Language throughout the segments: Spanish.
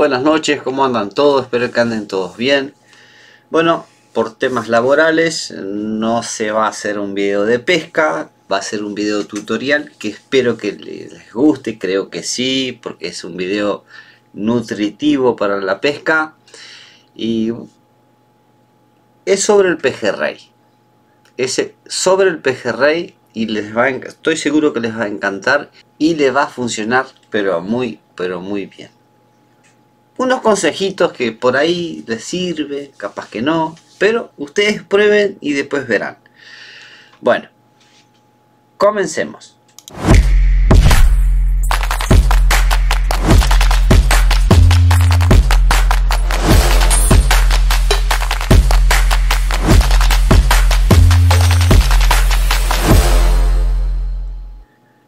Buenas noches, ¿cómo andan todos? Espero que anden todos bien. Bueno, por temas laborales no se va a hacer un video de pesca, va a ser un video tutorial que espero que les guste, creo que sí, porque es un video nutritivo para la pesca y es sobre el pejerrey. Es sobre el pejerrey y estoy seguro que les va a encantar y les va a funcionar pero muy bien. Unos consejitos que por ahí les sirve, capaz que no, pero ustedes prueben y después verán. Bueno, comencemos.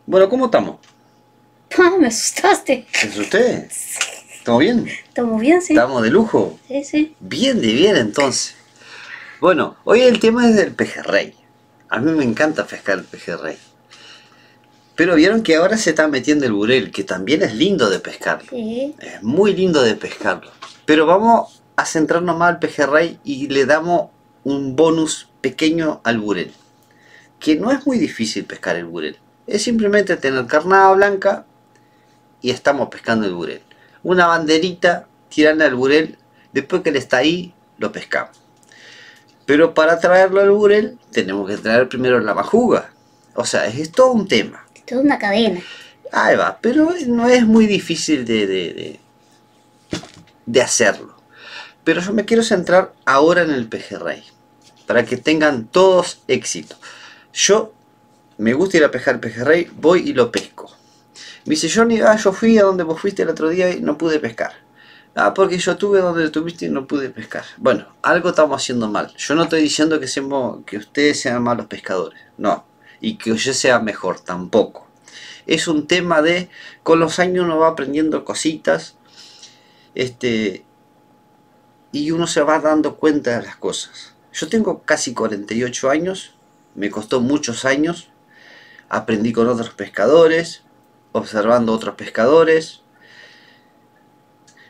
Bueno, ¿cómo estamos? Me asustaste. ¿Me asusté? ¿Estamos bien? ¿Estamos bien, sí? ¿Estamos de lujo? Sí, sí. Bien de bien entonces. Bueno, hoy el tema es del pejerrey. A mí me encanta pescar el pejerrey. Pero vieron que ahora se está metiendo el burel, que también es lindo de pescarlo. Sí. Es muy lindo de pescarlo. Pero vamos a centrarnos más al pejerrey y le damos un bonus pequeño al burel. Que no es muy difícil pescar el burel. Es simplemente tener carnada blanca y estamos pescando el burel. Una banderita, tirarle al burel, después que él está ahí, lo pescamos. Pero para traerlo al burel, tenemos que traer primero la majuga. O sea, es todo un tema. Es toda una cadena. Ahí va, pero no es muy difícil de hacerlo. Pero yo me quiero centrar ahora en el pejerrey, para que tengan todos éxito. Yo me gusta ir a pescar el pejerrey, voy y lo pesco. Me dice Johnny, yo fui a donde vos fuiste el otro día y no pude pescar. Porque yo estuve donde estuviste y no pude pescar. Bueno, algo estamos haciendo mal. Yo no estoy diciendo que ustedes sean malos pescadores, no. Y que yo sea mejor, tampoco. Es un tema de, con los años uno va aprendiendo cositas, y uno se va dando cuenta de las cosas. Yo tengo casi 48 años, me costó muchos años, aprendí con otros pescadores, observando otros pescadores,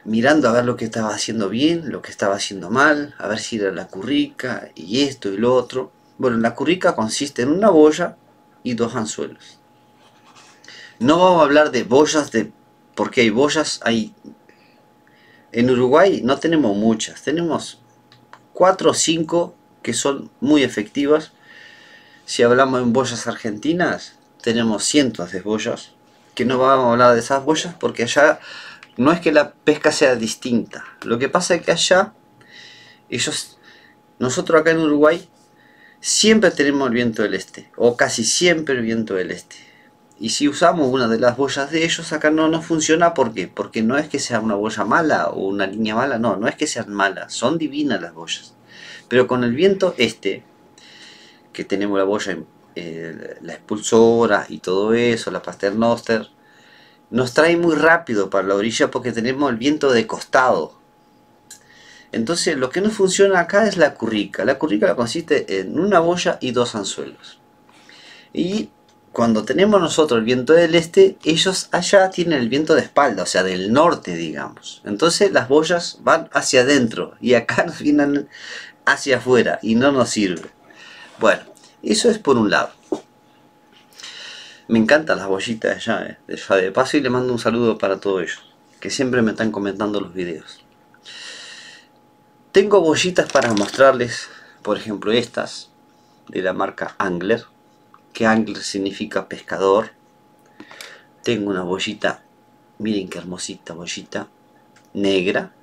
mirando a ver lo que estaba haciendo bien, lo que estaba haciendo mal, a ver si era la currica y esto y lo otro. Bueno, la currica consiste en una boya y 2 anzuelos. No vamos a hablar de boyas, porque hay boyas, en Uruguay no tenemos muchas, tenemos 4 o 5 que son muy efectivas. Si hablamos en boyas argentinas, tenemos cientos de boyas, que no vamos a hablar de esas boyas porque allá no es que la pesca sea distinta. Lo que pasa es que allá, nosotros acá en Uruguay, siempre tenemos el viento del este, o casi siempre el viento del este. Y si usamos una de las boyas de ellos, acá no funciona. ¿Por qué? Porque no es que sea una boya mala o una línea mala, no es que sean malas, son divinas las boyas. Pero con el viento este, que tenemos la boya, la expulsora y todo eso, la paternoster, nos trae muy rápido para la orilla porque tenemos el viento de costado. Entonces lo que no funciona acá es la currica. La currica consiste en una boya y 2 anzuelos. Y cuando tenemos nosotros el viento del este, ellos allá tienen el viento de espalda, o sea del norte, digamos. Entonces las boyas van hacia adentro y acá nos vienen hacia afuera y no nos sirve. Bueno, eso es por un lado. Me encantan las bollitas allá, de paso, y le mando un saludo para todos ellos, que siempre me están comentando los videos. Tengo bollitas para mostrarles, por ejemplo estas, de la marca Angler, que Angler significa pescador. Tengo una bollita, miren qué hermosita bollita, negra.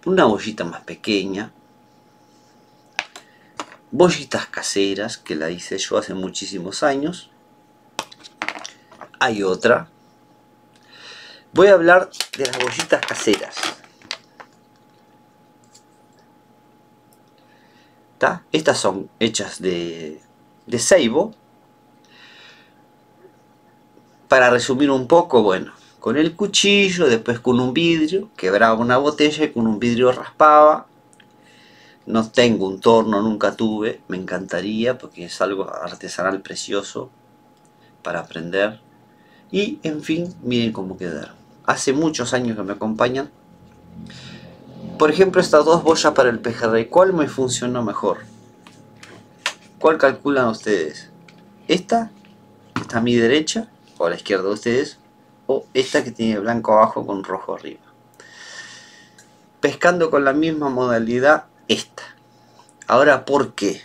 Una bollita más pequeña. Bollitas caseras, que la hice yo hace muchísimos años. Hay otra. Voy a hablar de las bollitas caseras. ¿Tá? Estas son hechas de ceibo. Para resumir un poco, bueno, con el cuchillo, después con un vidrio, quebraba una botella y con un vidrio raspaba. No tengo un torno, nunca tuve, me encantaría porque es algo artesanal precioso para aprender. Y en fin, miren cómo quedaron. hace muchos años que me acompañan. Por ejemplo, estas dos boyas para el pejerrey, ¿cuál me funcionó mejor? ¿Cuál calculan ustedes? ¿Esta que está a mi derecha o a la izquierda de ustedes? ¿O esta que tiene blanco abajo con rojo arriba? Pescando con la misma modalidad, esta. Ahora, ¿por qué?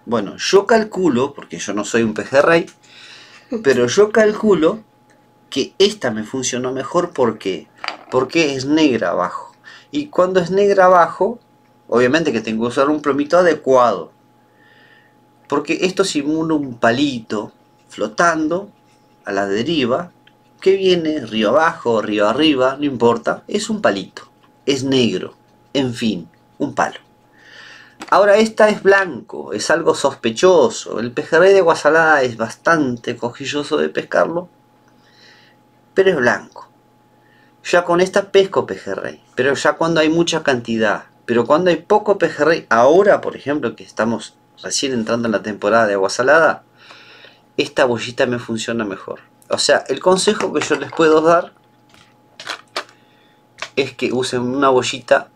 Bueno, yo calculo, porque yo no soy un pejerrey, pero yo calculo que esta me funcionó mejor. ¿Por qué? Porque es negra abajo. Y cuando es negra abajo, obviamente que tengo que usar un plomito adecuado. Porque esto simula un palito flotando a la deriva, que viene río abajo, río arriba, no importa, es un palito, es negro, en fin, un palo. Ahora esta es blanco, es algo sospechoso. El pejerrey de agua salada es bastante cojilloso de pescarlo, pero es blanco. Ya con esta pesco pejerrey, pero ya cuando hay mucha cantidad. Pero cuando hay poco pejerrey, ahora por ejemplo que estamos recién entrando en la temporada de agua salada, esta boyita me funciona mejor. O sea, el consejo que yo les puedo dar es que usen una boyita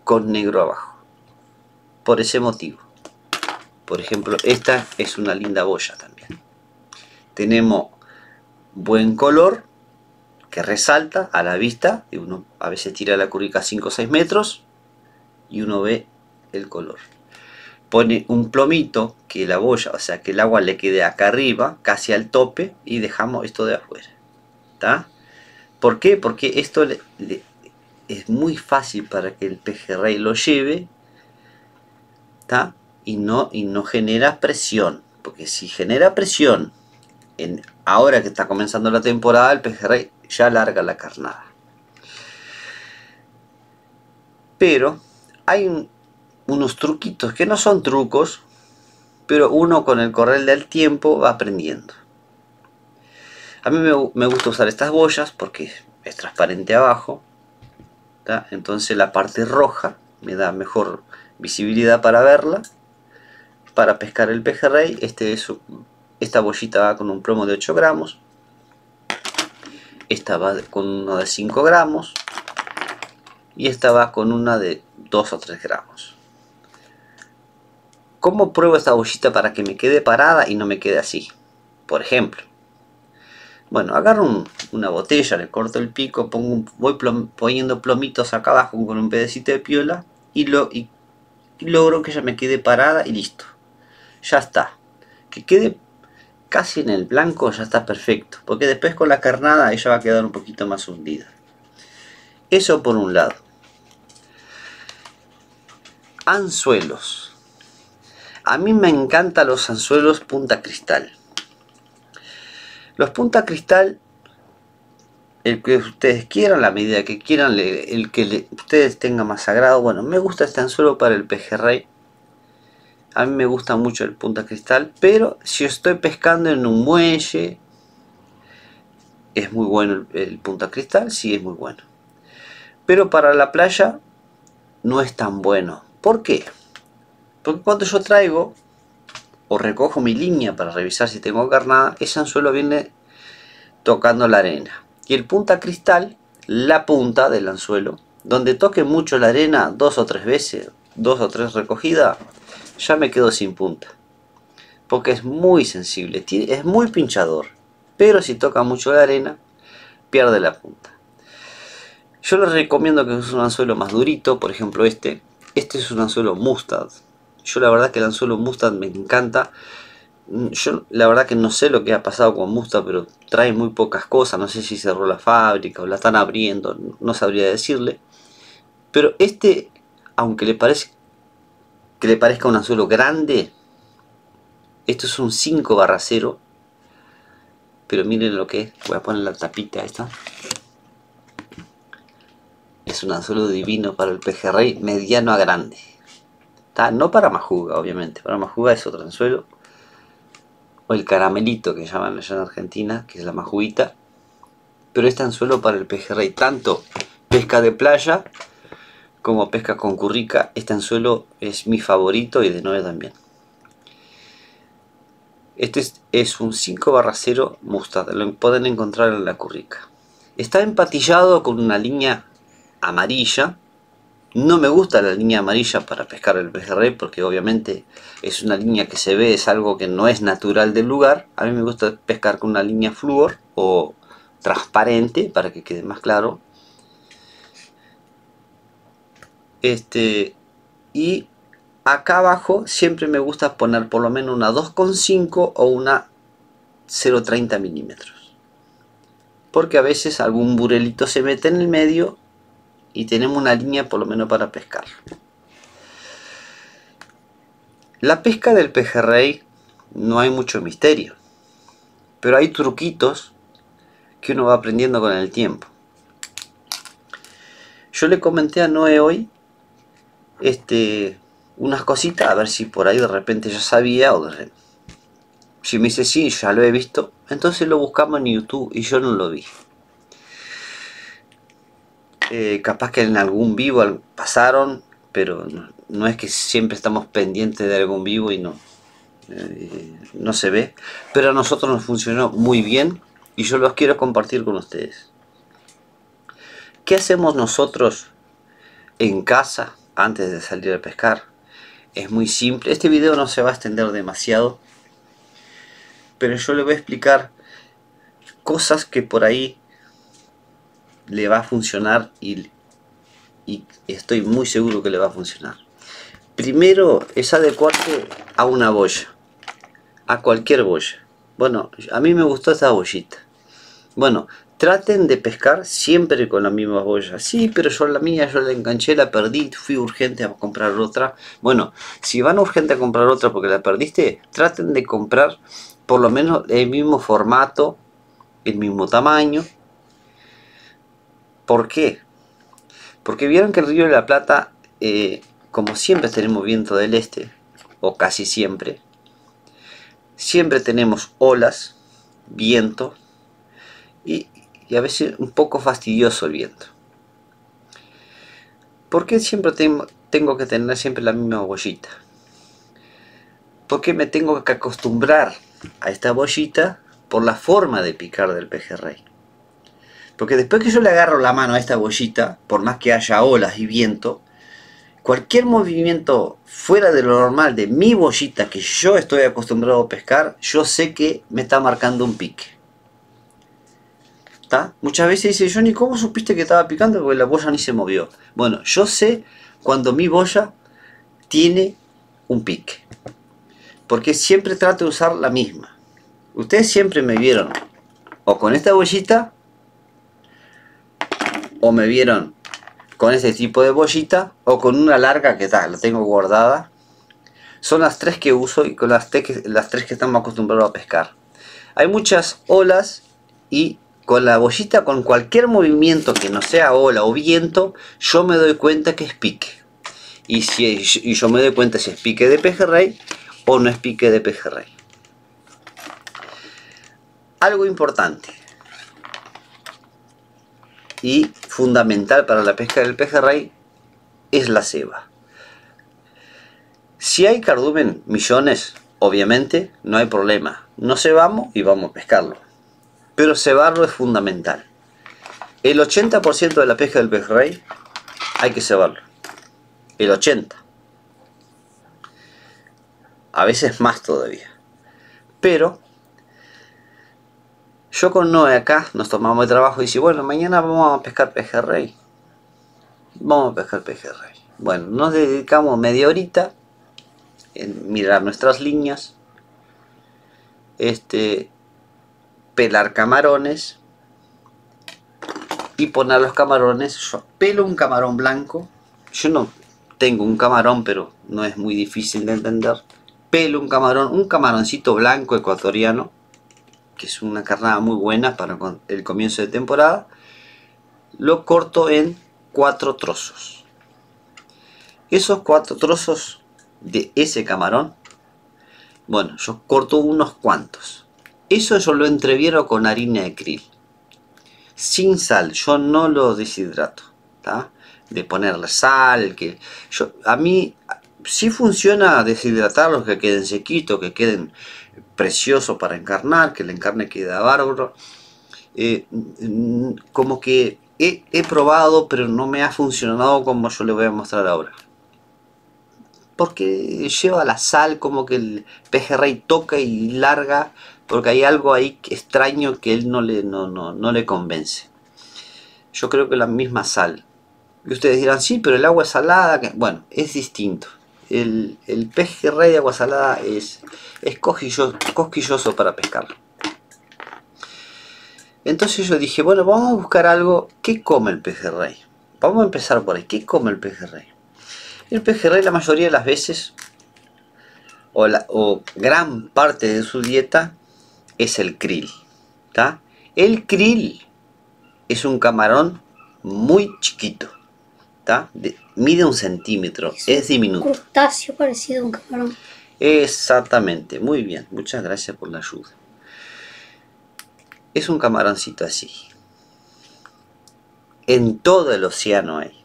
con negro abajo. Por ese motivo. Por ejemplo, esta es una linda boya también. Tenemos buen color que resalta a la vista. Y uno a veces tira la currica a 5 o 6 metros y uno ve el color. Pone un plomito que la boya, o sea que el agua le quede acá arriba, casi al tope, y dejamos esto de afuera. ¿Tá? ¿Por qué? Porque esto es muy fácil para que el pejerrey lo lleve. ¿Tá? Y no genera presión, porque si genera presión ahora que está comenzando la temporada, el pejerrey ya larga la carnada. Pero hay unos truquitos que no son trucos, pero uno con el correr del tiempo va aprendiendo. A mí me gusta usar estas boyas porque es transparente abajo, ¿tá? Entonces la parte roja me da mejor visibilidad para verla. Para pescar el pejerrey, esta boyita va con un plomo de 8 gramos. Esta va con una de 5 gramos. Y esta va con una de 2 o 3 gramos. ¿Cómo pruebo esta boyita para que me quede parada y no me quede así? Por ejemplo, bueno, agarro una botella, le corto el pico, voy poniendo plomitos acá abajo con un pedacito de piola y logro que ella me quede parada y listo. Ya está. Que quede casi en el blanco ya está perfecto. Porque después con la carnada ella va a quedar un poquito más hundida. Eso por un lado. Anzuelos. A mí me encantan los anzuelos punta cristal. Los punta cristal, el que ustedes quieran, la medida que quieran, el que ustedes tengan más sagrado. Bueno, me gusta este anzuelo para el pejerrey. A mí me gusta mucho el punta cristal, pero si estoy pescando en un muelle, es muy bueno el punta cristal, sí es muy bueno. Pero para la playa no es tan bueno. ¿Por qué? Porque cuando yo traigo o recojo mi línea para revisar si tengo carnada, ese anzuelo viene tocando la arena. Y el punta cristal, la punta del anzuelo, donde toque mucho la arena 2 o 3 veces, 2 o 3 recogidas, ya me quedo sin punta. Porque es muy sensible, es muy pinchador. Pero si toca mucho la arena, pierde la punta. Yo les recomiendo que use un anzuelo más durito, por ejemplo este. Este es un anzuelo Mustad. Yo la verdad que el anzuelo Mustad me encanta. Yo la verdad que no sé lo que ha pasado con Mustad, pero trae muy pocas cosas. No sé si cerró la fábrica o la están abriendo, no sabría decirle. Pero este, aunque le parezca un anzuelo grande, esto es un 5/0. Pero miren lo que es. Voy a poner la tapita esta. Es un anzuelo divino para el pejerrey mediano a grande. ¿Tá? No para majuga, obviamente. Para majuga es otro anzuelo. O el caramelito que llaman allá en Argentina, que es la majuguita. Pero este anzuelo para el pejerrey, tanto pesca de playa como pesca con currica, este anzuelo es mi favorito y de Noé también. Este es un 5/0 Mustad, lo pueden encontrar en la currica. Está empatillado con una línea amarilla. No me gusta la línea amarilla para pescar el pejerrey porque obviamente es una línea que se ve, es algo que no es natural del lugar. A mí me gusta pescar con una línea flúor o transparente para que quede más claro. Y acá abajo siempre me gusta poner por lo menos una 2,5 o una 0,30 milímetros. Porque a veces algún burelito se mete en el medio y tenemos una línea por lo menos para pescar. La pesca del pejerrey no hay mucho misterio, pero hay truquitos que uno va aprendiendo con el tiempo. Yo le comenté a Noé hoy unas cositas, a ver si por ahí de repente ya sabía, o si me dice sí, ya lo he visto, entonces lo buscamos en YouTube y yo no lo vi. Capaz que en algún vivo pasaron, pero no es que siempre estamos pendientes de algún vivo y no se ve, pero a nosotros nos funcionó muy bien y yo los quiero compartir con ustedes. ¿Qué hacemos nosotros en casa antes de salir a pescar? Es muy simple. Este video no se va a extender demasiado, pero yo le voy a explicar cosas que por ahí le va a funcionar y estoy muy seguro que le va a funcionar. Primero es adecuarse a una boya, a cualquier boya. Bueno, a mí me gustó esta boyita. Bueno, traten de pescar siempre con la misma boya. Sí, pero yo la mía, yo la enganché, la perdí, fui urgente a comprar otra. Bueno, si van urgente a comprar otra porque la perdiste, traten de comprar por lo menos el mismo formato, el mismo tamaño. ¿Por qué? Porque vieron que el Río de la Plata, como siempre tenemos viento del este, o casi siempre tenemos olas, viento, y a veces un poco fastidioso el viento. ¿Por qué siempre tengo que tener siempre la misma boyita? Porque me tengo que acostumbrar a esta boyita por la forma de picar del pejerrey. Porque después que yo le agarro la mano a esta boyita, por más que haya olas y viento, cualquier movimiento fuera de lo normal de mi boyita que yo estoy acostumbrado a pescar, yo sé que me está marcando un pique. ¿Tá? Muchas veces dice, Johnny, ¿cómo supiste que estaba picando? Porque la boya ni se movió. Bueno, yo sé cuando mi boya tiene un pique. Porque siempre trato de usar la misma. Ustedes siempre me vieron o con esta boyita, o me vieron con este tipo de boyita, o con una larga que tal, la tengo guardada. Son las tres que uso y con las tres que estamos acostumbrados a pescar. Hay muchas olas y con la boyita, con cualquier movimiento que no sea ola o viento, yo me doy cuenta que es pique. Y yo me doy cuenta si es pique de pejerrey o no es pique de pejerrey. Algo importante y fundamental para la pesca del pejerrey es la ceba. Si hay cardumen millones, obviamente no hay problema. No cebamos y vamos a pescarlo. Pero cebarlo es fundamental. El 80% de la pesca del pejerrey hay que cebarlo. El 80%. A veces más todavía. Pero yo con Noé acá nos tomamos el trabajo y dice, bueno, mañana vamos a pescar pejerrey. Vamos a pescar pejerrey. Bueno, nos dedicamos media horita en mirar nuestras líneas, pelar camarones y poner los camarones. Yo pelo un camarón blanco. Yo no tengo un camarón, pero no es muy difícil de entender. Pelo un camaroncito blanco ecuatoriano, que es una carnada muy buena para el comienzo de temporada. Lo corto en 4 trozos. Esos 4 trozos de ese camarón, bueno, yo corto unos cuantos. Eso yo lo entreviero con harina de krill, sin sal. Yo no lo deshidrato, ¿tá? De ponerle sal, a mí sí funciona deshidratarlos, que queden sequitos, que queden preciosos para encarnar, que el encarne quede bárbaro. como que he probado, pero no me ha funcionado como yo le voy a mostrar ahora. Porque lleva la sal, como que el pejerrey toca y larga, porque hay algo ahí extraño que él no le convence. Yo creo que la misma sal. Y ustedes dirán, sí, pero el agua es salada. Bueno, es distinto. El pejerrey de agua salada es cosquilloso para pescarlo. Entonces yo dije, bueno, vamos a buscar algo. ¿Qué come el pejerrey? Vamos a empezar por ahí. ¿Qué come el pejerrey? El pejerrey la mayoría de las veces, o gran parte de su dieta, es el krill. ¿Tá? El krill es un camarón muy chiquito. ¿Tá? Mide 1 centímetro, es diminuto. Un crustáceo parecido a un camarón. Exactamente, muy bien, muchas gracias por la ayuda. Es un camaroncito así. En todo el océano hay.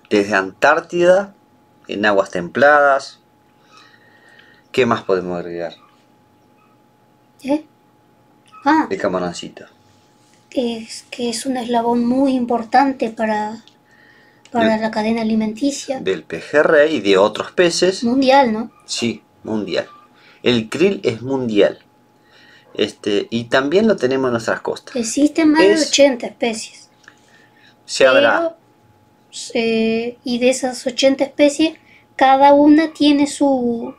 Desde Antártida, en aguas templadas. ¿Qué más podemos agregar? El camaroncito. Que es un eslabón muy importante para la cadena alimenticia. Del pejerrey y de otros peces. Mundial, ¿no? Sí, mundial. El krill es mundial. Y también lo tenemos en nuestras costas. Existen más de 80 especies. Se habrá. Y de esas 80 especies, cada una tiene su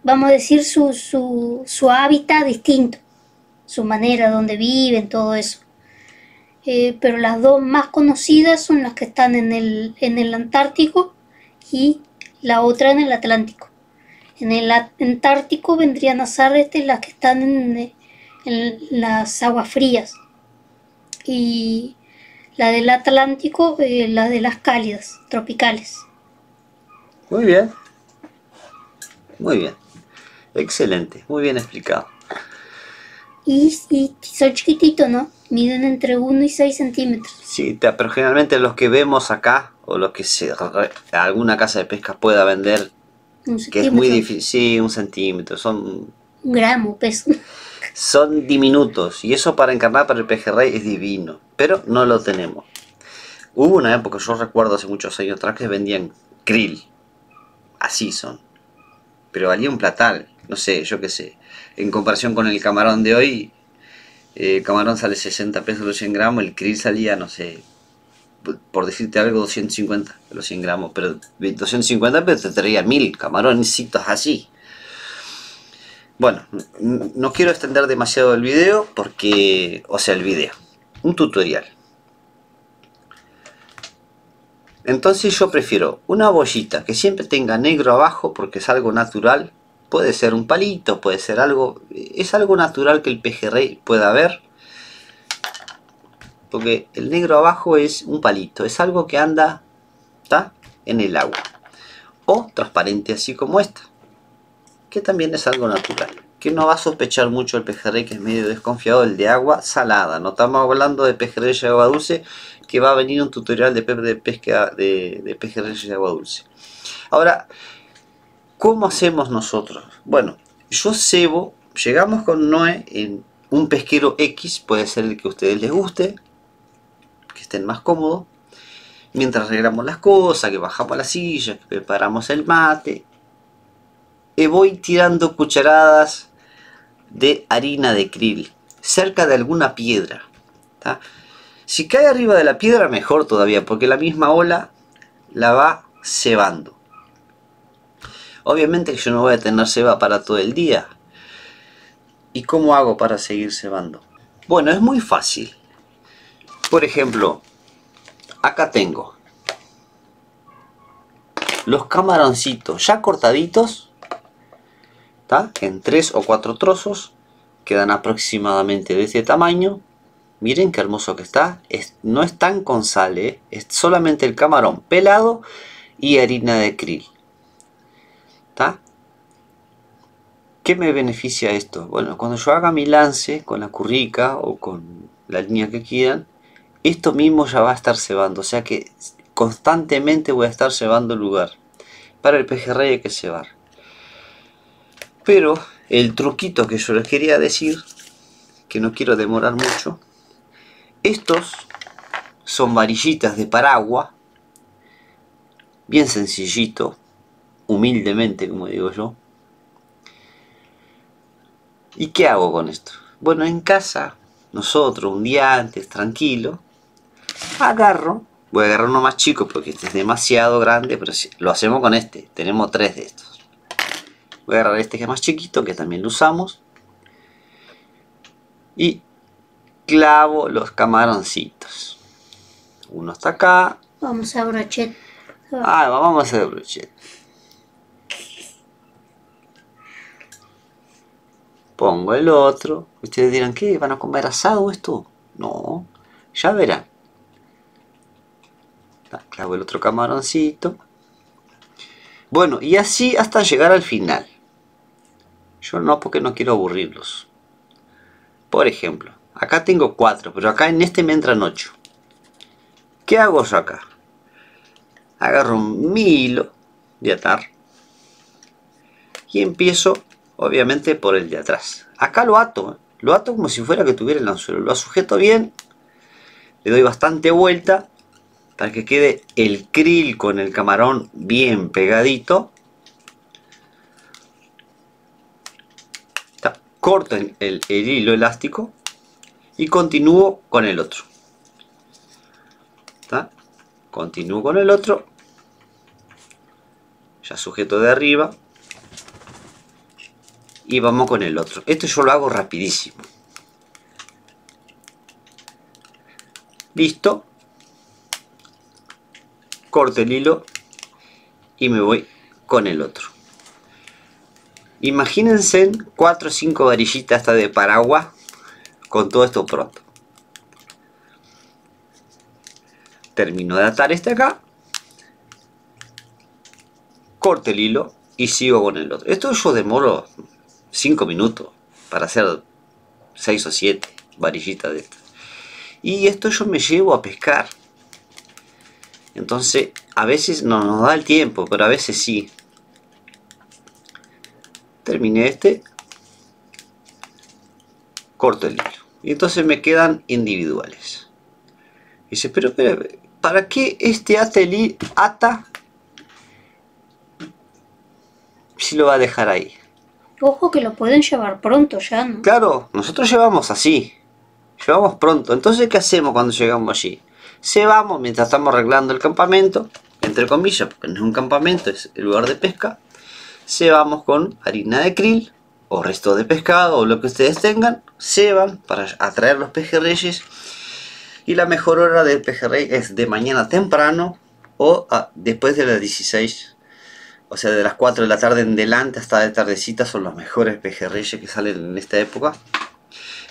vamos a decir, su hábitat distinto, su manera donde viven, todo eso. Pero las dos más conocidas son las que están en el Antártico y la otra en el Atlántico. En el Antártico vendrían a ser las que están en las aguas frías, y la del Atlántico, la de las cálidas, tropicales. Muy bien. Muy bien. Excelente. Muy bien explicado. Y son chiquititos, ¿no? Miden entre 1 y 6 centímetros. Sí, pero generalmente los que vemos acá, o los que alguna casa de pesca pueda vender, que es muy difícil, sí, 1 centímetro, son... 1 gramo peso. Son diminutos, y eso para encarnar para el pejerrey es divino, pero no lo tenemos. Hubo una época, yo recuerdo hace muchos años atrás, que vendían krill, así son, pero valía un platal, no sé, yo qué sé, en comparación con el camarón de hoy. El camarón sale 60 pesos los 100 gramos, el krill salía, no sé, por decirte algo, 250 los 100 gramos, pero 250 pero te traía 1000 camaroncitos así. Bueno, no quiero extender demasiado el video porque, un tutorial. Entonces yo prefiero una bollita que siempre tenga negro abajo porque es algo natural. Puede ser un palito, puede ser algo, es algo natural que el pejerrey pueda ver. Porque el negro abajo es un palito, es algo que anda, ¿tá?, en el agua. O transparente así como esta, que también es algo natural. Que no va a sospechar mucho el pejerrey, que es medio desconfiado, el de agua salada. No estamos hablando de pejerrey de agua dulce, que va a venir un tutorial de pesca de pejerrey de agua dulce. Ahora, ¿cómo hacemos nosotros? Bueno, yo cebo, llegamos con Noé en un pesquero X, puede ser el que a ustedes les guste, que estén más cómodos, mientras arreglamos las cosas, que bajamos la silla, que preparamos el mate, y voy tirando cucharadas de harina de krill cerca de alguna piedra, ¿tá? Si cae arriba de la piedra, mejor todavía, porque la misma ola la va cebando. Obviamente que yo no voy a tener ceba para todo el día. ¿Y cómo hago para seguir cebando? Bueno, es muy fácil. Por ejemplo, acá tengo los camaroncitos ya cortaditos, ¿tá?, en 3 o 4 trozos. Quedan aproximadamente de este tamaño. Miren qué hermoso que está. No están con sal, es solamente el camarón pelado y harina de krill. ¿Tá? ¿Qué me beneficia esto? Bueno, cuando yo haga mi lance con la currica o con la línea que quieran, esto mismo ya va a estar cebando. O sea que constantemente voy a estar cebando el lugar. Para el pejerrey hay que cebar. Pero el truquito que yo les quería decir, que no quiero demorar mucho. Estos son varillitas de paraguas, bien sencillito, humildemente como digo yo. ¿Y qué hago con esto? Bueno, en casa, nosotros un día antes, tranquilo, voy a agarrar uno más chico porque este es demasiado grande, pero lo hacemos con este, tenemos 3 de estos. Voy a agarrar este que es más chiquito, que también lo usamos, y clavo los camaroncitos. Uno está acá. Vamos a brochet. Vamos a hacer brochet. Pongo el otro. Ustedes dirán, ¿qué? ¿Van a comer asado esto? No, ya verán. Clavo el otro camaroncito. Bueno, y así hasta llegar al final. Yo no, porque no quiero aburrirlos. Por ejemplo, acá tengo 4, pero acá en este me entran 8. ¿Qué hago yo acá? Agarro mi hilo de atar y empiezo, obviamente, por el de atrás. Acá lo ato como si fuera que tuviera el anzuelo. Lo sujeto bien, le doy bastante vuelta para que quede el krill con el camarón bien pegadito. Corto el hilo elástico y continúo con el otro. Continúo con el otro. Ya sujeto de arriba. Y vamos con el otro. Esto yo lo hago rapidísimo. Listo. Corto el hilo y me voy con el otro. Imagínense 4 o 5 varillitas hasta de paraguas con todo esto pronto. Termino de atar este acá, corto el hilo y sigo con el otro. Esto yo demoro 5 minutos para hacer 6 o 7 varillitas de estas. Y esto yo me llevo a pescar. Entonces a veces no nos da el tiempo, pero a veces sí. Terminé este, corto el hilo y entonces me quedan individuales. Dice, pero ¿para qué este ata si lo va a dejar ahí? Ojo que lo pueden llevar pronto ya, ¿no? Claro, nosotros llevamos así, llevamos pronto. Entonces, ¿qué hacemos cuando llegamos allí? Cebamos mientras estamos arreglando el campamento, entre comillas, porque no es un campamento, es el lugar de pesca. Cebamos con harina de krill o resto de pescado o lo que ustedes tengan. Ceban para atraer los pejerreyes. Y la mejor hora del pejerrey es de mañana temprano o después de las 16. O sea, de las 4 de la tarde en delante hasta de tardecita son los mejores pejerreyes que salen en esta época.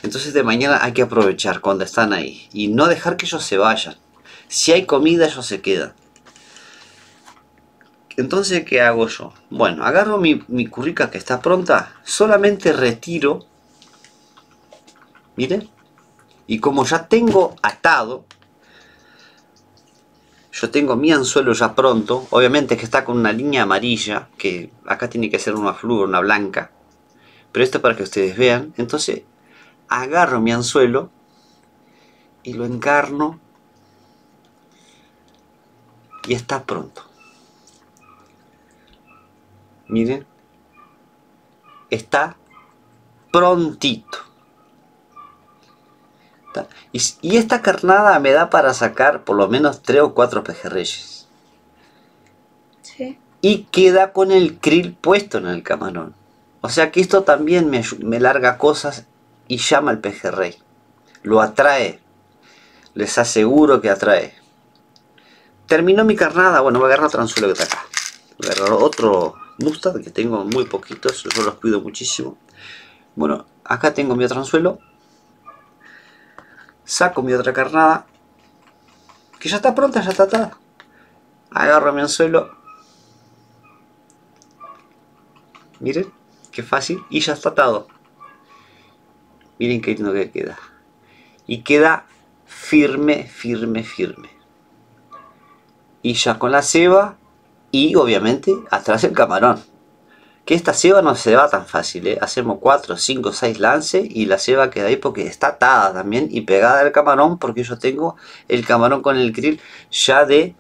Entonces de mañana hay que aprovechar cuando están ahí y no dejar que ellos se vayan. Si hay comida, ellos se quedan. Entonces, ¿qué hago yo? Bueno, agarro mi currica que está pronta, solamente retiro, miren, y como ya tengo atado, yo tengo mi anzuelo ya pronto, obviamente que está con una línea amarilla, que acá tiene que ser una flúor, una blanca, pero esto para que ustedes vean. Entonces, agarro mi anzuelo y lo encarno y está pronto. Miren, está prontito. Y esta carnada me da para sacar por lo menos 3 o 4 pejerreyes. Sí. Y queda con el krill puesto en el camarón. O sea que esto también me larga cosas y llama al pejerrey. Lo atrae. Les aseguro que atrae. Terminó mi carnada. Bueno, voy a agarrar otro anzuelo que está acá. Voy a agarrar otro mustard que tengo muy poquitos. Yo los cuido muchísimo. Bueno, acá tengo mi otro anzuelo. Saco mi otra carnada, que ya está pronta, ya está atada. Agarro mi anzuelo. Miren, qué fácil. Y ya está atado. Miren qué lindo que queda. Y queda firme, firme, firme. Y ya con la ceba y obviamente atrás el camarón. Que esta ceba no se va tan fácil, ¿eh? Hacemos 4, 5, 6 lances y la ceba queda ahí porque está atada también y pegada al camarón, porque yo tengo el camarón con el krill ya de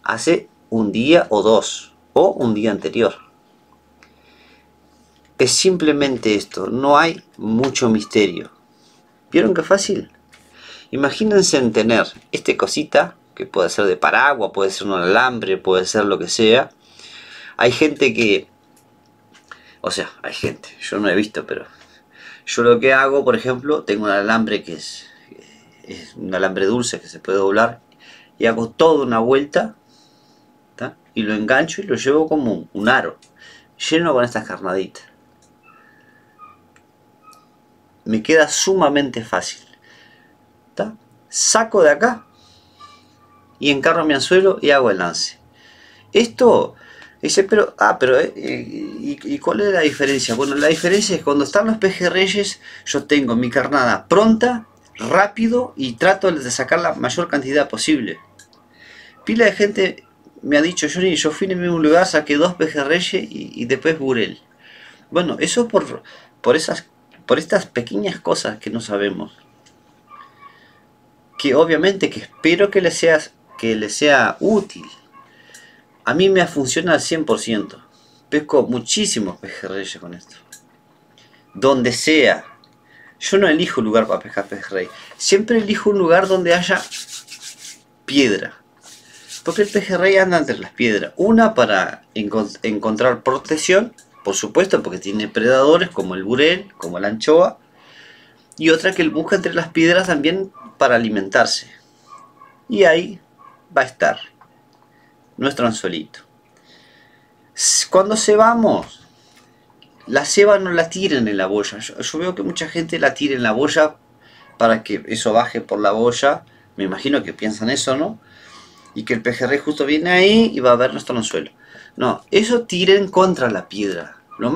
hace un día o dos, o un día anterior. Es simplemente esto, no hay mucho misterio. ¿Vieron qué fácil? Imagínense en tener este cosita, que puede ser de paraguas, puede ser un alambre, puede ser lo que sea. Hay gente que... O sea, hay gente, yo no he visto, pero... Yo lo que hago, por ejemplo, tengo un alambre que es un alambre dulce que se puede doblar. Y hago toda una vuelta, ¿tá? Y lo engancho y lo llevo como un aro, lleno con estas carnaditas. Me queda sumamente fácil, ¿tá? Saco de acá y encarro mi anzuelo y hago el lance. Esto dice, pero ¿y cuál es la diferencia? Bueno, la diferencia es cuando están los pejerreyes, yo tengo mi carnada pronta, rápido y trato de sacar la mayor cantidad posible. Pila de gente me ha dicho, Johnny, yo fui en el mismo lugar, saqué 2 pejerreyes y después burel. Bueno, eso por estas pequeñas cosas que no sabemos. Que obviamente que espero que les sea útil. A mí me funciona al 100%. Pesco muchísimos pejerreyes con esto. Donde sea. Yo no elijo lugar para pescar pejerrey. Siempre elijo un lugar donde haya piedra. Porque el pejerrey anda entre las piedras. Una para encontrar protección. Por supuesto, porque tiene predadores como el burel, como la anchoa. Y otra que él busca entre las piedras también para alimentarse. Y ahí va a estar nuestro anzuelito. Cuando cebamos, la ceba no la tiren en la boya. Yo veo que mucha gente la tira en la boya para que eso baje por la boya. Me imagino que piensan eso, ¿no? Y que el pejerrey justo viene ahí y va a ver nuestro anzuelo. No, eso tiren contra la piedra. No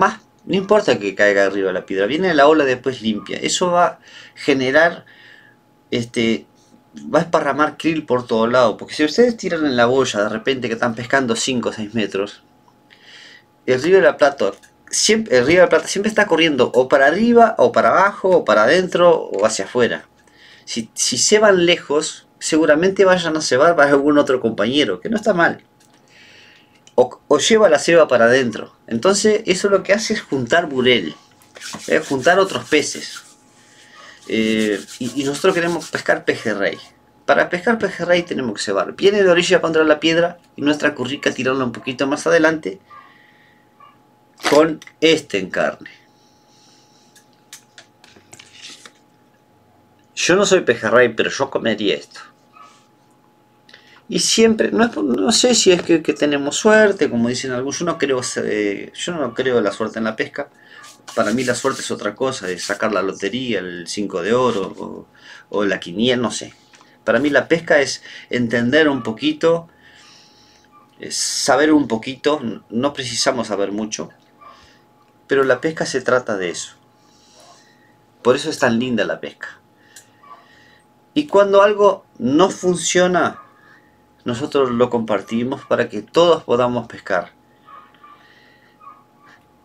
importa que caiga arriba la piedra, viene la ola después limpia. Eso va a generar, va a esparramar krill por todo lado. Porque si ustedes tiran en la boya de repente que están pescando 5 o 6 metros, el río de la Plata siempre está corriendo o para arriba, o para abajo, o para adentro, o hacia afuera. Si se van lejos, seguramente vayan a cebar para algún otro compañero, que no está mal. O lleva la ceba para adentro. Entonces eso lo que hace es juntar burel, juntar otros peces. Y nosotros queremos pescar pejerrey. Para pescar pejerrey tenemos que cebar. Viene de orilla contra la piedra y nuestra currica tirarla un poquito más adelante con este encarne. Yo no soy pejerrey, pero yo comería esto. Y siempre, no sé si es que tenemos suerte, como dicen algunos. Yo no creo la suerte en la pesca. Para mí la suerte es otra cosa, es sacar la lotería, el 5 de oro o la quiniela, no sé. Para mí la pesca es entender un poquito, es saber un poquito, no precisamos saber mucho. Pero la pesca se trata de eso. Por eso es tan linda la pesca. Y cuando algo no funciona, nosotros lo compartimos para que todos podamos pescar.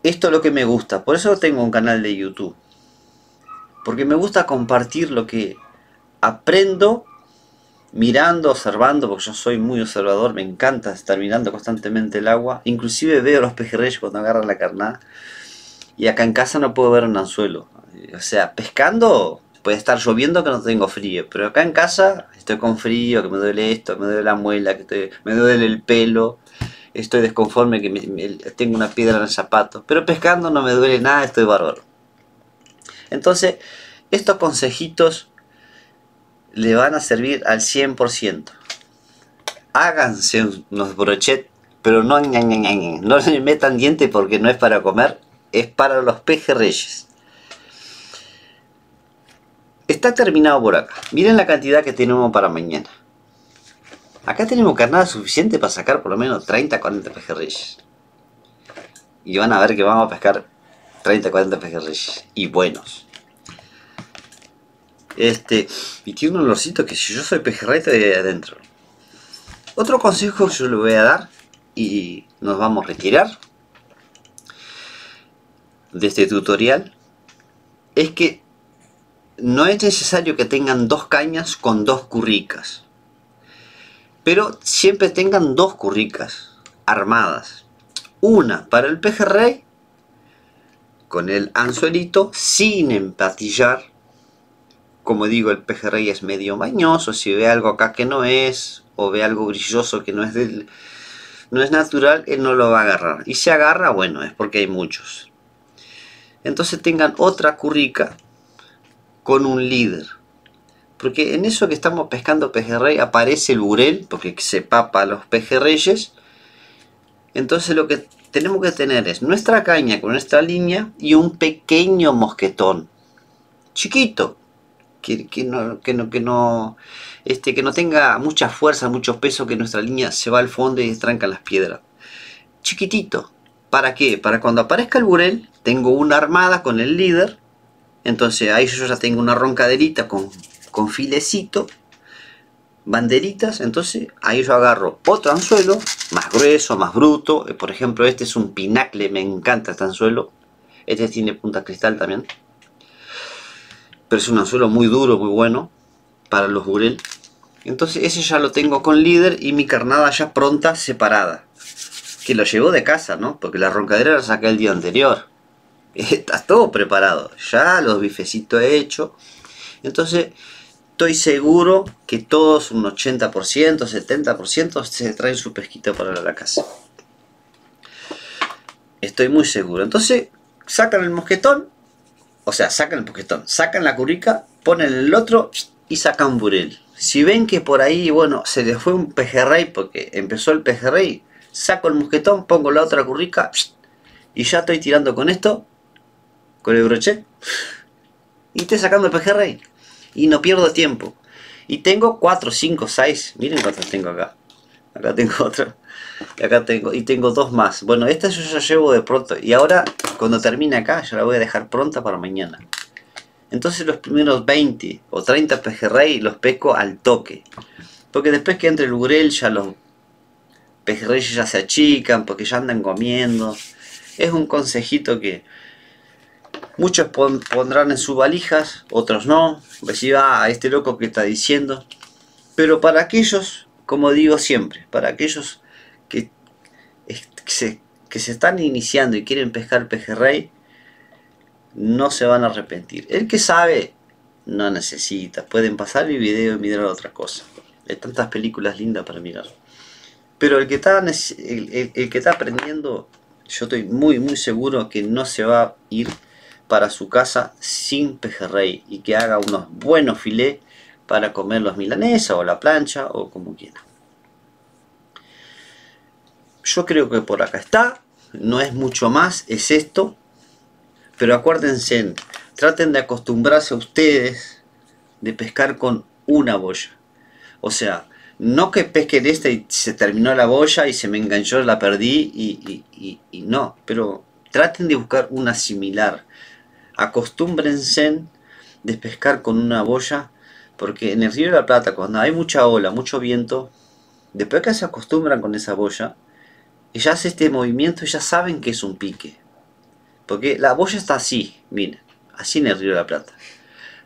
Esto es lo que me gusta. Por eso tengo un canal de YouTube. Porque me gusta compartir lo que aprendo mirando, observando, porque yo soy muy observador. Me encanta estar mirando constantemente el agua. Inclusive veo los pejerreyes cuando agarran la carnada. Y acá en casa no puedo ver un anzuelo. O sea, pescando puede estar lloviendo que no tengo frío. Pero acá en casa estoy con frío, que me duele esto, me duele la muela, me duele el pelo. Estoy desconforme que tengo una piedra en el zapato. Pero pescando no me duele nada, estoy bárbaro. Entonces, estos consejitos le van a servir al 100%. Háganse unos brochets, pero no le metan diente porque no es para comer. Es para los pejerreyes. Está terminado por acá. Miren la cantidad que tenemos para mañana. Acá tenemos carnada suficiente para sacar por lo menos 30-40 pejerreyes. Y van a ver que vamos a pescar 30-40 pejerreyes. Y buenos. Y tiene un olorcito que si yo soy pejerrey estoy ahí adentro. Otro consejo que yo le voy a dar y nos vamos a retirar. de este tutorial es que no es necesario que tengan 2 cañas con 2 curricas, pero siempre tengan 2 curricas armadas. Una para el pejerrey con el anzuelito sin empatillar. Como digo, el pejerrey es medio mañoso. Si ve algo acá que no es, o ve algo brilloso que no es natural, él no lo va a agarrar. Y si agarra, bueno, es porque hay muchos. Entonces tengan otra currica con un líder. Porque en eso que estamos pescando pejerrey aparece el burel, porque se papa a los pejerreyes. Entonces lo que tenemos que tener es nuestra caña con nuestra línea y un pequeño mosquetón. Chiquito. Que no tenga mucha fuerza, mucho peso, que nuestra línea se va al fondo y tranca las piedras. Chiquitito. ¿Para qué? Para cuando aparezca el burel, tengo una armada con el líder. Entonces ahí yo ya tengo una roncaderita con filecito, banderitas. Entonces ahí yo agarro otro anzuelo, más grueso, más bruto. Por ejemplo, este es un pinacle, me encanta este anzuelo. Este tiene punta cristal también. Pero es un anzuelo muy duro, muy bueno para los burel. Entonces ese ya lo tengo con líder y mi carnada ya pronta, separada. Que lo llevó de casa, ¿no? Porque la roncadera la saqué el día anterior. Está todo preparado. Ya los bifecitos he hecho. Entonces estoy seguro que todos, un 80%, 70% se traen su pesquito para la casa. Estoy muy seguro. Entonces sacan el mosquetón. O sea, sacan el mosquetón, sacan la currica, ponen el otro y sacan burel. Si ven que por ahí, bueno, se les fue un pejerrey porque empezó el pejerrey, saco el mosquetón, pongo la otra currica y ya estoy tirando con esto, con el brochet, y estoy sacando el pejerrey. Y no pierdo tiempo. Y tengo 4, 5, 6, miren cuántos tengo acá. Acá tengo otro. Y tengo 2 más. Bueno, esta yo ya llevo de pronto. Y ahora, cuando termine acá, ya la voy a dejar pronta para mañana. Entonces los primeros 20 o 30 pejerrey los pesco al toque. Porque después que entre el burel, ya los pejerreyes ya se achican, porque ya andan comiendo. Es un consejito que muchos pondrán en sus valijas, otros no. Decir, a este loco que está diciendo. Pero para aquellos, como digo siempre, para aquellos que se están iniciando y quieren pescar pejerrey, no se van a arrepentir. El que sabe, no necesita. Pueden pasar el video y mirar otra cosa. Hay tantas películas lindas para mirar. Pero el que está aprendiendo, yo estoy muy seguro que no se va a ir para su casa sin pejerrey. Y que haga unos buenos filets para comer los milanesas o la plancha o como quiera. Yo creo que por acá está, no es mucho más, es esto. Pero acuérdense, traten de acostumbrarse a ustedes de pescar con una boya. O sea, no que pesquen esta y se terminó la boya y se me enganchó, la perdí y no. Pero traten de buscar una similar. Acostúmbrense de pescar con una boya, porque en el Río de la Plata, cuando hay mucha ola, mucho viento, después que se acostumbran con esa boya, ya hace este movimiento y ya saben que es un pique. Porque la boya está así, miren, así en el Río de la Plata.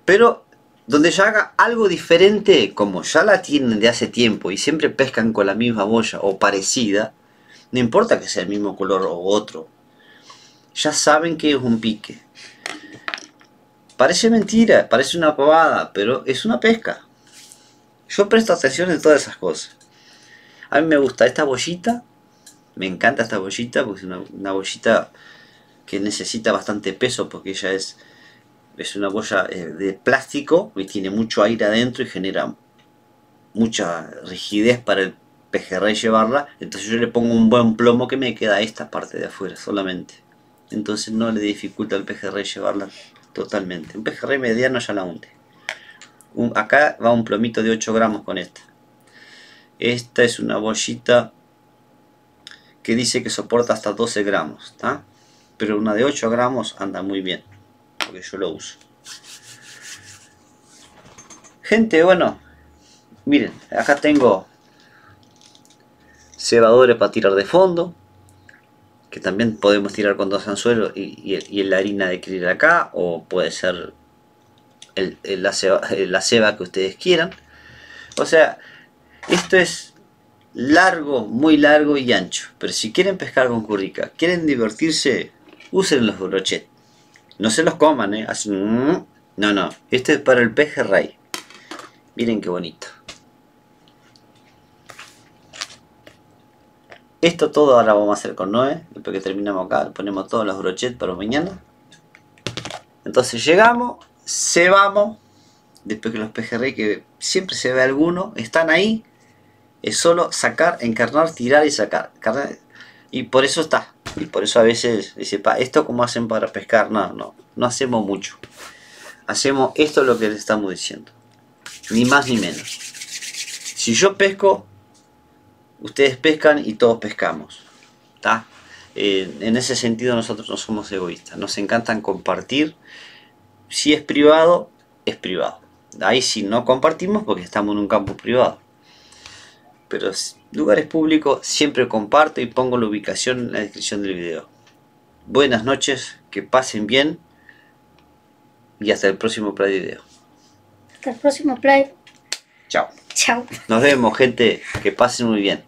Pero donde ya haga algo diferente, como ya la tienen de hace tiempo y siempre pescan con la misma boya o parecida, no importa que sea el mismo color o otro, ya saben que es un pique. Parece mentira, parece una pavada, pero es una pesca. Yo presto atención en todas esas cosas. A mí me gusta esta boyita, me encanta esta boyita, porque es una boyita que necesita bastante peso, porque ella es una boya de plástico y tiene mucho aire adentro y genera mucha rigidez para el pejerrey llevarla. Entonces yo le pongo un buen plomo que me queda esta parte de afuera solamente. Entonces no le dificulta al pejerrey llevarla totalmente. Un pejerrey mediano ya la hunde. Acá va un plomito de 8 gramos con esta. Esta es una boyita que dice que soporta hasta 12 gramos, ¿está? Pero una de 8 gramos anda muy bien, porque yo lo uso. Gente, bueno, miren, acá tengo cebadores para tirar de fondo. que también podemos tirar con 2 anzuelos y la harina de krill acá, o puede ser la ceba que ustedes quieran. O sea, esto es largo, muy largo y ancho. Pero si quieren pescar con currica, quieren divertirse, usen los brochets. No se los coman, hacen... No, no. Este es para el pejerrey. Miren qué bonito. Esto todo ahora vamos a hacer con Noé. Después que terminamos acá, ponemos todos los brochets para mañana. Entonces llegamos, cebamos. Después que los pejerrey, que siempre se ve alguno, están ahí. Es solo sacar, encarnar, tirar y sacar. Y por eso está. Y por eso a veces dice, ¿esto cómo hacen para pescar? No hacemos mucho. Hacemos esto lo que les estamos diciendo. Ni más ni menos. Si yo pesco, ustedes pescan y todos pescamos. ¿Tá? En ese sentido nosotros no somos egoístas. Nos encanta compartir. Si es privado, es privado. Ahí sí no compartimos porque estamos en un campo privado. Pero lugares públicos siempre comparto y pongo la ubicación en la descripción del video. Buenas noches, que pasen bien y hasta el próximo play video. Hasta el próximo play. Chao. Chao. Nos vemos, gente, que pasen muy bien.